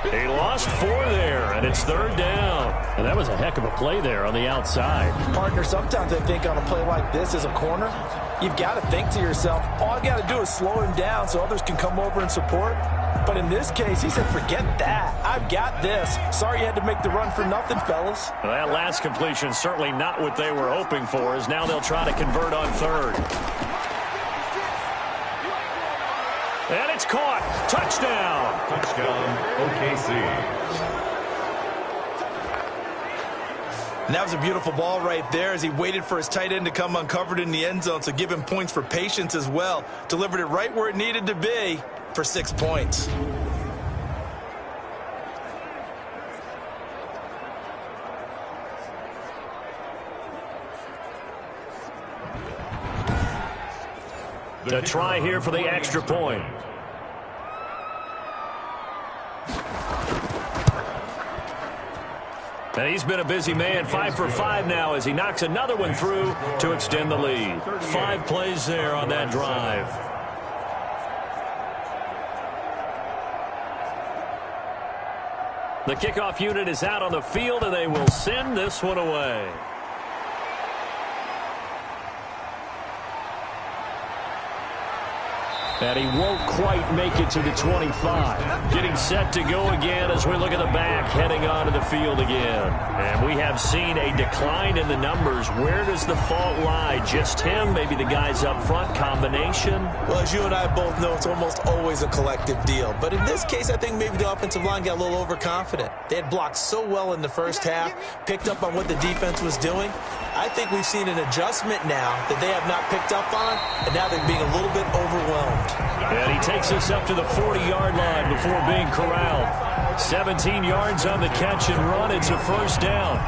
He lost 4 there, and it's 3rd down. And that was a heck of a play there on the outside. Partner, sometimes I think on a play like this as a corner, you've got to think to yourself, all I got to do is slow him down so others can come over and support. But in this case, he said, forget that. I've got this. Sorry you had to make the run for nothing, fellas. Well, that last completion certainly not what they were hoping for, as now they'll try to convert on 3rd. And it's caught. Touchdown. Touchdown, OKC. And that was a beautiful ball right there as he waited for his tight end to come uncovered in the end zone, so give him points for patience as well. Delivered it right where it needed to be for 6 points. The try here for the extra point. And he's been a busy man, 5 for 5 now as he knocks another one through to extend the lead. 5 plays there on that drive. The kickoff unit is out on the field, and they will send this one away. And he won't quite make it to the 25. Getting set to go again as we look at the back heading onto the field again. And we have seen a decline in the numbers. Where does the fault lie? Just him? Maybe the guys up front? Combination? Well, as you and I both know, it's almost always a collective deal. But in this case, I think maybe the offensive line got a little overconfident. They had blocked so well in the first half, picked up on what the defense was doing. I think we've seen an adjustment now that they have not picked up on, and now they're being a little bit overwhelmed. And he takes us up to the 40-yard line before being corralled. 17 yards on the catch and run. It's a 1st down.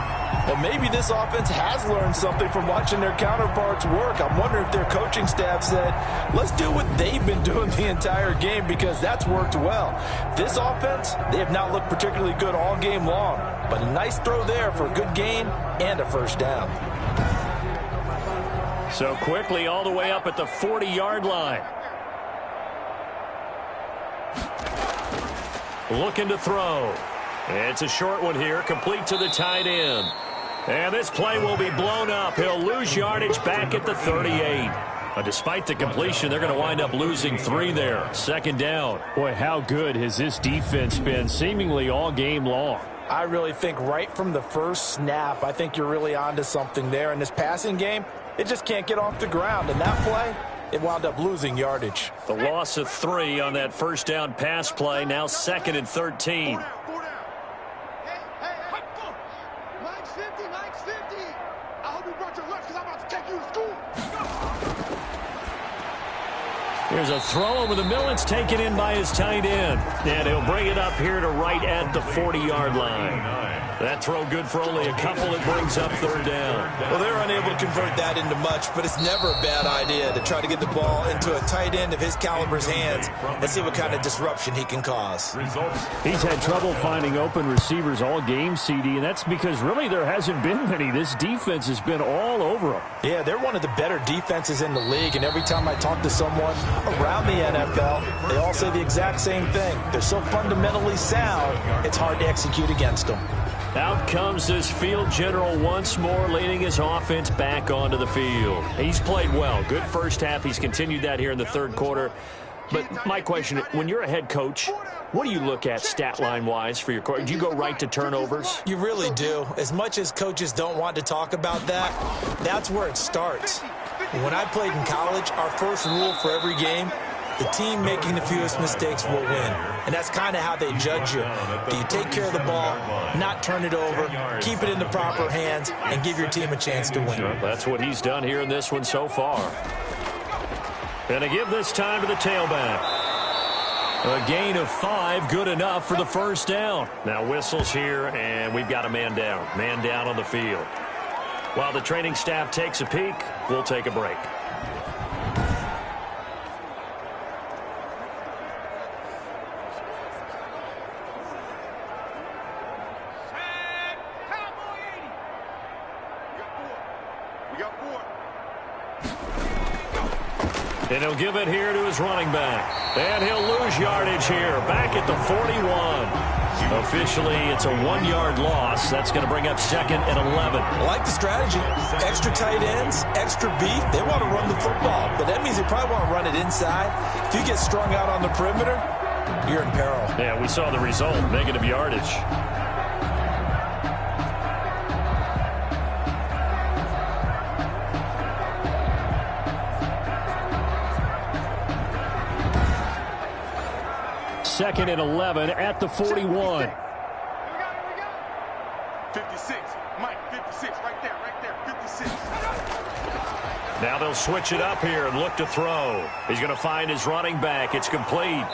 Well, maybe this offense has learned something from watching their counterparts work. I'm wondering if their coaching staff said, let's do what they've been doing the entire game because that's worked well. This offense, they have not looked particularly good all game long, but a nice throw there for a good gain and a first down. So quickly all the way up at the 40-yard line. Looking to throw. It's a short one here, complete to the tight end. And this play will be blown up. He'll lose yardage back at the 38. But despite the completion, they're going to wind up losing 3 there. Second down. Boy, how good has this defense been seemingly all game long? I really think right from the first snap, I think you're really onto something there. In this passing game, it just can't get off the ground. And that play, it wound up losing yardage. The loss of 3 on that first down pass play, now 2nd and 13. Here's a throw over the middle. It's taken in by his tight end. And he'll bring it up here to right at the 40-yard line. That throw good for only a couple. It brings up 3rd down. Well, they're unable to convert that into much, but it's never a bad idea to try to get the ball into a tight end of his caliber's hands and see what kind of disruption he can cause. He's had trouble finding open receivers all game, CD, and that's because really there hasn't been many. This defense has been all over him. Yeah, they're one of the better defenses in the league, and every time I talk to someone around the NFL, they all say the exact same thing. They're so fundamentally sound, it's hard to execute against them. Out comes this field general once more, leading his offense back onto the field. He's played well. Good first half. He's continued that here in the 3rd quarter. But my question, when you're a head coach, what do you look at stat line-wise for your coach? Do you go right to turnovers? You really do. As much as coaches don't want to talk about that, that's where it starts. When I played in college, our first rule for every game, the team making the fewest mistakes will win. And that's kind of how they judge you. Do you take care of the ball, not turn it over, keep it in the proper hands, and give your team a chance to win? That's what he's done here in this one so far. And to give this time to the tailback. A gain of 5, good enough for the first down. Now whistles here, and we've got a man down. Man down on the field. While the training staff takes a peek, we'll take a break. And he'll give it here to his running back. And he'll lose yardage here. Back at the 41. Officially, it's a 1-yard loss. That's going to bring up 2nd and 11. I like the strategy. Extra tight ends, extra beef. They want to run the football, but that means they probably want to run it inside. If you get strung out on the perimeter, you're in peril. Yeah, we saw the result. Negative yardage. Second and 11 at the 41. 56. Mike, 56. Right there. 56. Now they'll switch it up here and look to throw. He's going to find his running back. It's complete.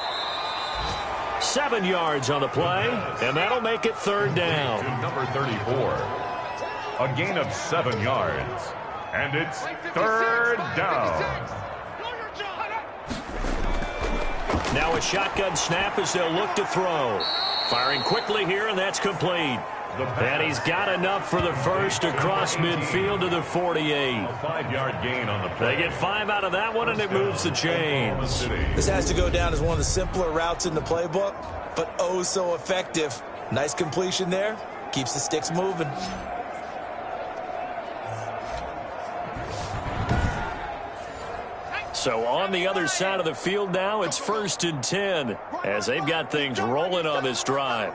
7 yards on the play, and that'll make it 3rd down. To number 34. A gain of 7 yards. And it's 3rd down. Now a shotgun snap as they'll look to throw. Firing quickly here, and that's complete. And he's got enough for the first across midfield to the 48. A 5-yard gain on the play. They get 5 out of that one, and it moves the chains. This has to go down as one of the simpler routes in the playbook, but oh so effective. Nice completion there. Keeps the sticks moving. So on the other side of the field now, it's 1st and 10 as they've got things rolling on this drive.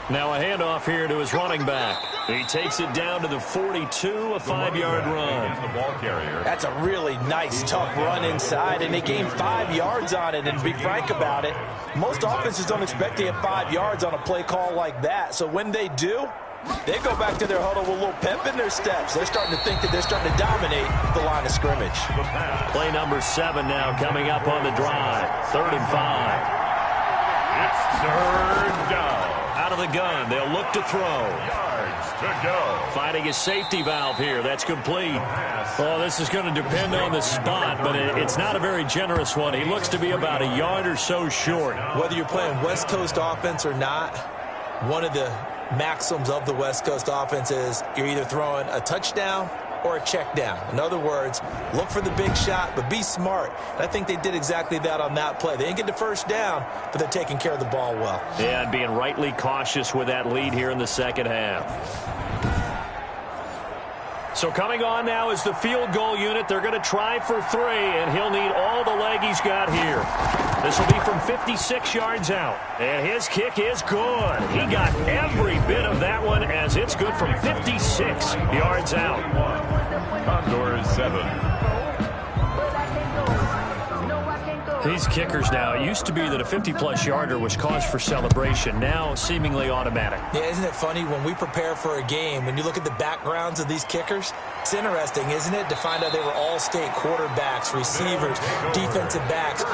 Now a handoff here to his running back. He takes it down to the 42, a 5-yard run. The ball carrier. That's a really nice, tough run inside, and they gained 5 yards on it. And to be frank about it, most offenses don't expect to get 5 yards on a play call like that. So when they do, they go back to their huddle with a little pep in their steps. They're starting to think that they're starting to dominate the line of scrimmage. Play number 7 now coming up on the drive. 3rd and 5. It's 3rd down. Out of the gun. They'll look to throw. Yards to go. Finding his safety valve here. That's complete. Well, this is going to depend on the spot, but it's not a very generous one. He looks to be about a yard or so short. Whether you're playing West Coast offense or not, one of the maxims of the West Coast offense is you're either throwing a touchdown or a check down. In other words, look for the big shot, but be smart. And I think they did exactly that on that play. They didn't get the first down, but they're taking care of the ball well. Yeah, and being rightly cautious with that lead here in the second half. So coming on now is the field goal unit. They're going to try for 3, and he'll need all the leg he's got here. This will be from 56 yards out. And his kick is good. He got every bit of that one as it's good from 56 yards out. Condors 7. These kickers now, it used to be that a 50-plus yarder was cause for celebration. Now, seemingly automatic. Yeah, isn't it funny when we prepare for a game, when you look at the backgrounds of these kickers, it's interesting, isn't it, to find out they were all-state quarterbacks, receivers, defensive backs,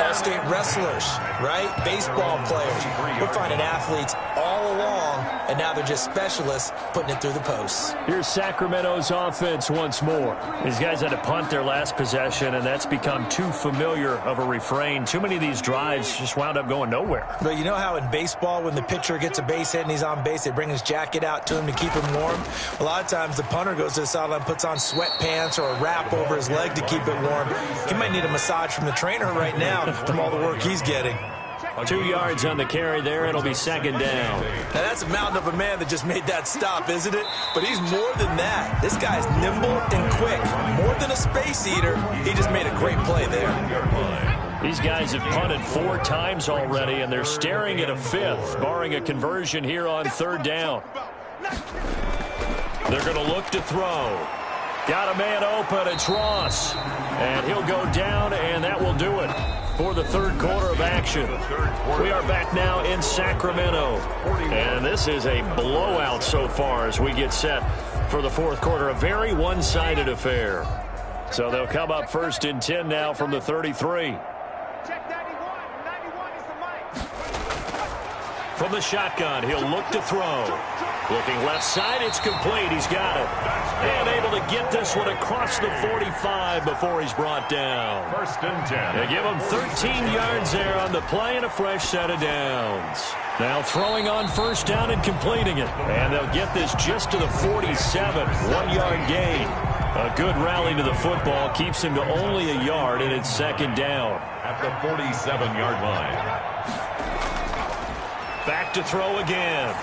all-state wrestlers, right? Baseball players. We're finding athletes all along, and now they're just specialists putting it through the posts. Here's Sacramento's offense once more. These guys had to punt their last possession, and that's become too familiar of a refrain. Too many of these drives just wound up going nowhere. But you know how in baseball, when the pitcher gets a base hit and he's on base, they bring his jacket out to him to keep him warm? A lot of times the punter goes to the sideline, puts on sweatpants or a wrap over his leg to keep it warm. He might need a massage from the trainer right now from all the work he's getting. 2 yards on the carry there. It'll be second down. Now that's a mountain of a man that just made that stop, isn't it? But he's more than that. This guy's nimble and quick. More than a space eater, he just made a great play there. These guys have punted 4 times already, and they're staring at a 5th, barring a conversion here on 3rd down. They're going to look to throw. Got a man open. It's Ross. And he'll go down, and that will do it for the 3rd quarter of action. We are back now in Sacramento. And this is a blowout so far as we get set for the 4th quarter. A very one-sided affair. So they'll come up 1st and 10 now from the 33. From the shotgun, he'll look to throw. Looking left side, it's complete. He's got it. And able to get this one across the 45 before he's brought down. 1st and 10. They give him 13 yards there on the play and a fresh set of downs. Now throwing on 1st down and completing it. And they'll get this just to the 47. 1-yard gain. A good rally to the football keeps him to only a yard, and it's 2nd down. At the 47-yard line. Back to throw again.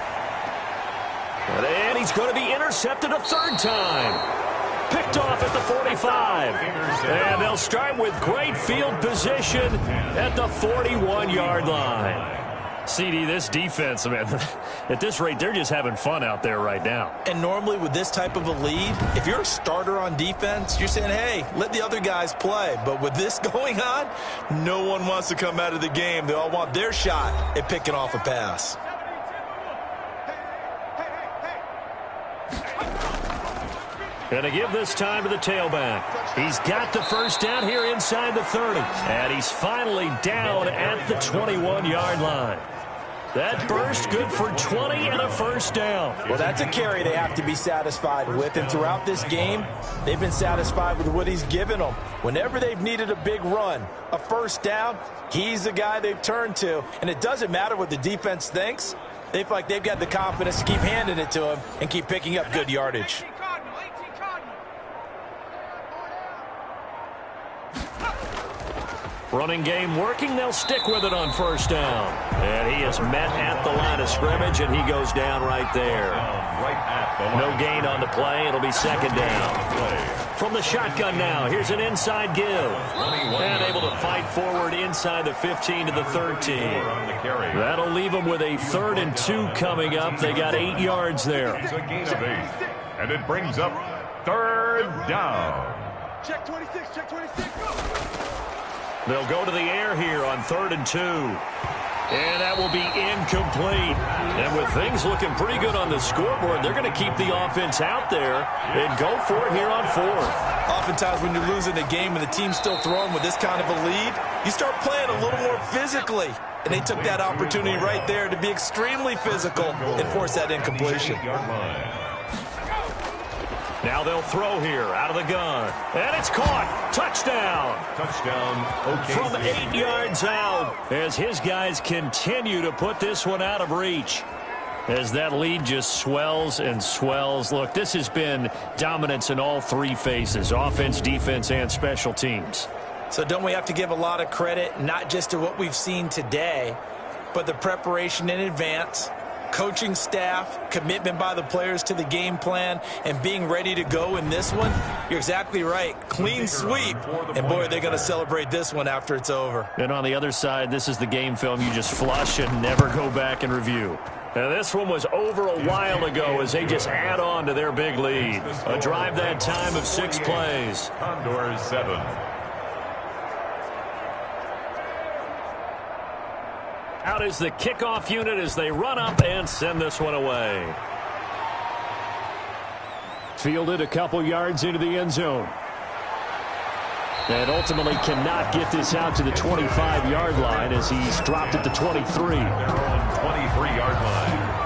And he's going to be intercepted a 3rd time. Picked off at the 45. And they'll start with great field position at the 41-yard line. CD, this defense, man, at this rate, they're just having fun out there right now. And normally with this type of a lead, if you're a starter on defense, you're saying, hey, let the other guys play. But with this going on, no one wants to come out of the game. They all want their shot at picking off a pass. Going to give this time to the tailback. He's got the 1st down here inside the 30. And he's finally down at the 21-yard line. That burst good for 20 and a 1st down. Well, that's a carry they have to be satisfied with. And throughout this game, they've been satisfied with what he's given them. Whenever they've needed a big run, a 1st down, he's the guy they've turned to. And it doesn't matter what the defense thinks. They feel like they've got the confidence to keep handing it to him and keep picking up good yardage. Running game working. They'll stick with it on 1st down. And he is met at the line of scrimmage, and he goes down right there. No gain on the play. It'll be 2nd down. From the shotgun now, here's an inside give. And able to fight forward inside the 15 to the 13. That'll leave them with a 3rd and 2 coming up. They got 8 yards there. It's a gain of 8. And it brings up 3rd down. Check 26, check 26, go! They'll go to the air here on 3rd and 2. And that will be incomplete. And with things looking pretty good on the scoreboard, they're going to keep the offense out there and go for it here on fourth. Oftentimes when you're losing a game and the team's still throwing with this kind of a lead, you start playing a little more physically. And they took that opportunity right there to be extremely physical and force that incompletion. Now they'll throw here out of the gun. And it's caught. Touchdown. Touchdown, okay. From 8 yards out as his guys continue to put this one out of reach. As that lead just swells and swells. Look, this has been dominance in all three phases, offense, defense, and special teams. So don't we have to give a lot of credit, not just to what we've seen today, but the preparation in advance, coaching staff, commitment by the players to the game plan, and being ready to go in this one? You're exactly right. Clean sweep. And, boy, they're going to celebrate this one after it's over. And on the other side, this is the game film you just flush and never go back and review. Now, this one was over a while ago as they just add on to their big lead. A drive that time of 6 plays. Condors 7. Out is the kickoff unit as they run up and send this one away. Fielded a couple yards into the end zone. And ultimately cannot get this out to the 25-yard line as he's dropped at the 23. They're on 23-yard line.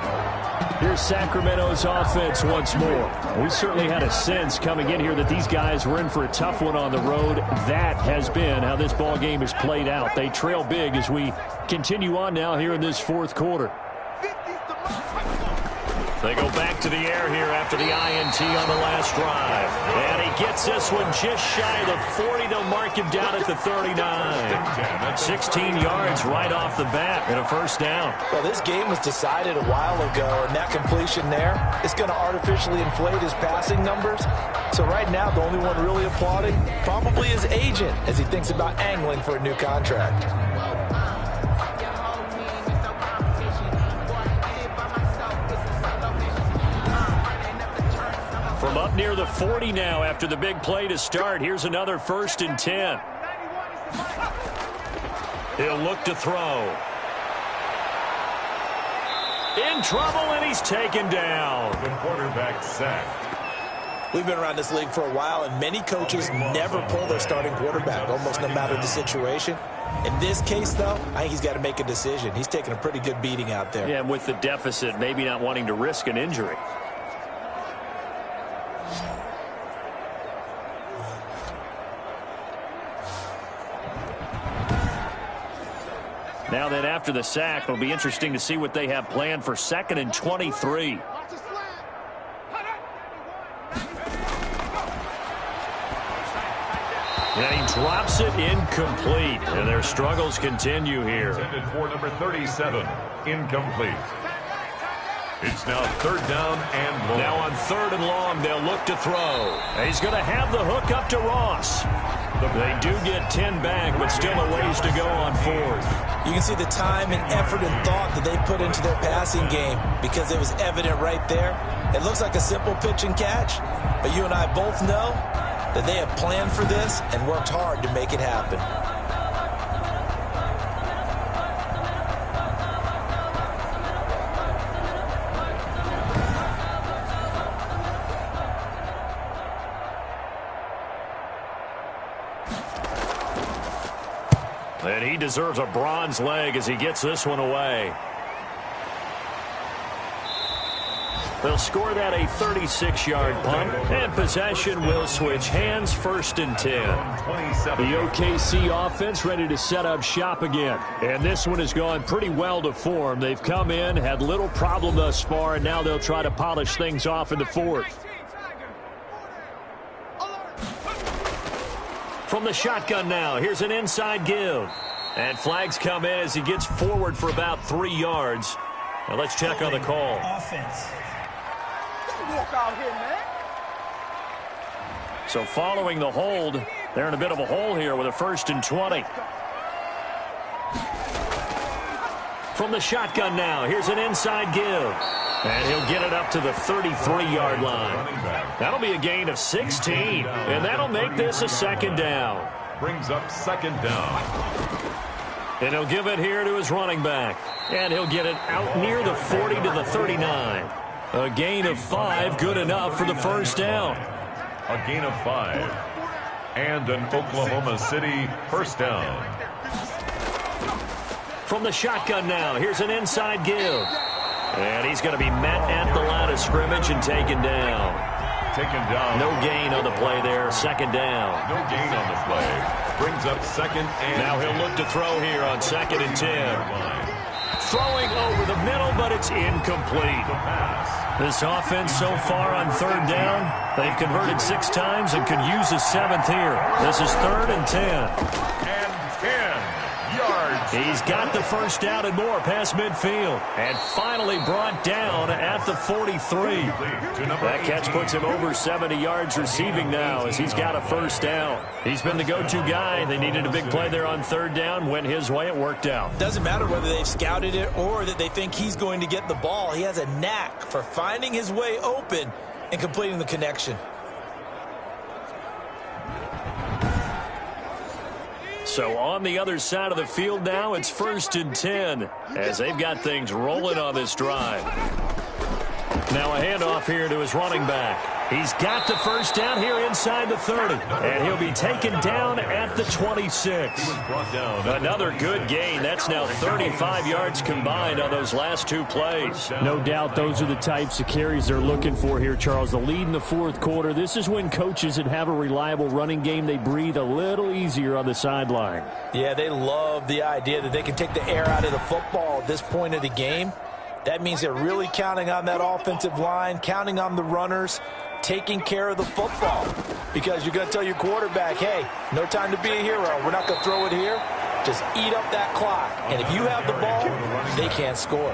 Here's Sacramento's offense once more. We certainly had a sense coming in here that these guys were in for a tough one on the road. That has been how this ball game has played out. They trail big as we continue on now here in this fourth quarter. They go back to the air here after the INT on the last drive. And he gets this one just shy of the 40. They'll mark him down at the 39. 16 yards right off the bat and a first down. Well, this game was decided a while ago, and that completion there is going to artificially inflate his passing numbers. So right now, the only one really applauding probably his agent as he thinks about angling for a new contract. From up near the 40 now after the big play to start. Here's another 1st and 10. He'll look to throw. In trouble, and he's taken down. The quarterback sacked. We've been around this league for a while, and many coaches never pull their starting quarterback, almost no matter the situation. In this case, though, I think he's got to make a decision. He's taking a pretty good beating out there. Yeah, and with the deficit, maybe not wanting to risk an injury. Now then, after the sack, it'll be interesting to see what they have planned for 2nd and 23. And he drops it incomplete. And their struggles continue here. Intended for number 37, incomplete. It's now 3rd down and long. Now on 3rd and long, they'll look to throw. He's going to have the hook up to Ross. They do get 10 back, but still a ways to go on 4th. You can see the time and effort and thought that they put into their passing game because it was evident right there. It looks like a simple pitch and catch, but you and I both know that they have planned for this and worked hard to make it happen. And he deserves a bronze leg as he gets this one away. They'll score that a 36-yard punt, and possession will switch hands, 1st and 10. The OKC offense ready to set up shop again. And this one has gone pretty well to form. They've come in, had little problem thus far, and now they'll try to polish things off in the 4th. From the shotgun now, here's an inside give. And flags come in as he gets forward for about 3 yards. Now let's check on the call. Offense. Walk out here, man. So following the hold, they're in a bit of a hole here with a 1st and 20. From the shotgun now, here's an inside give. And he'll get it up to the 33-yard line. That'll be a gain of 16, and that'll make this a 2nd down. Brings up 2nd down. And he'll give it here to his running back. And he'll get it out near the 40 to the 39. A gain of 5, good enough for the first down. A gain of 5. And an Oklahoma City first down. From the shotgun now, here's an inside give. And he's going to be met at the line of scrimmage and taken down. Taken down. No gain on the play there, second down. No gain on the play. Brings up second and... Now he'll look to throw here on 2nd and 10. Throwing over the middle, but it's incomplete. This offense so far on 3rd down, they've converted 6 times and could use a 7th here. This is 3rd and 10. And 10 yards. He's got the first down and more past midfield. And finally brought down at the 43. That catch puts him over 70 yards receiving now as he's got a first down. He's been the go-to guy. They needed a big play there on 3rd down. Went his way. It worked out. Doesn't matter whether they've scouted it or that they think he's going to get the ball. He has a knack for finding his way open and completing the connection. So on the other side of the field now, it's 1st and 10 as they've got things rolling on this drive. Now a handoff here to his running back. He's got the first down here inside the 30. And he'll be taken down at the 26. Another good gain. That's now 35 yards combined on those last 2 plays. No doubt those are the types of carries they're looking for here, Charles. The lead in the 4th quarter. This is when coaches that have a reliable running game, they breathe a little easier on the sideline. Yeah, they love the idea that they can take the air out of the football at this point of the game. That means they're really counting on that offensive line, counting on the runners, taking care of the football. Because you're going to tell your quarterback, hey, no time to be a hero. We're not going to throw it here. Just eat up that clock. And if you have the ball, they can't score.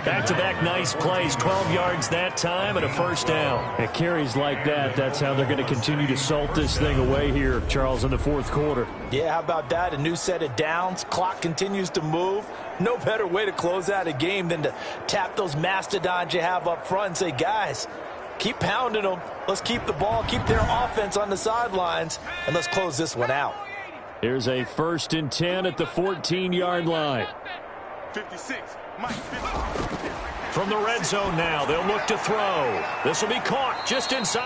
Back-to-back nice plays, 12 yards that time and a first down. At carries like that, that's how they're going to continue to salt this thing away here, Charles, in the 4th quarter. Yeah, how about that? A new set of downs. Clock continues to move. No better way to close out a game than to tap those mastodons you have up front and say, guys, keep pounding them. Let's keep the ball, keep their offense on the sidelines, and let's close this one out. Here's a 1st and 10 at the 14-yard line. 56. From the red zone now, they'll look to throw. This will be caught just inside.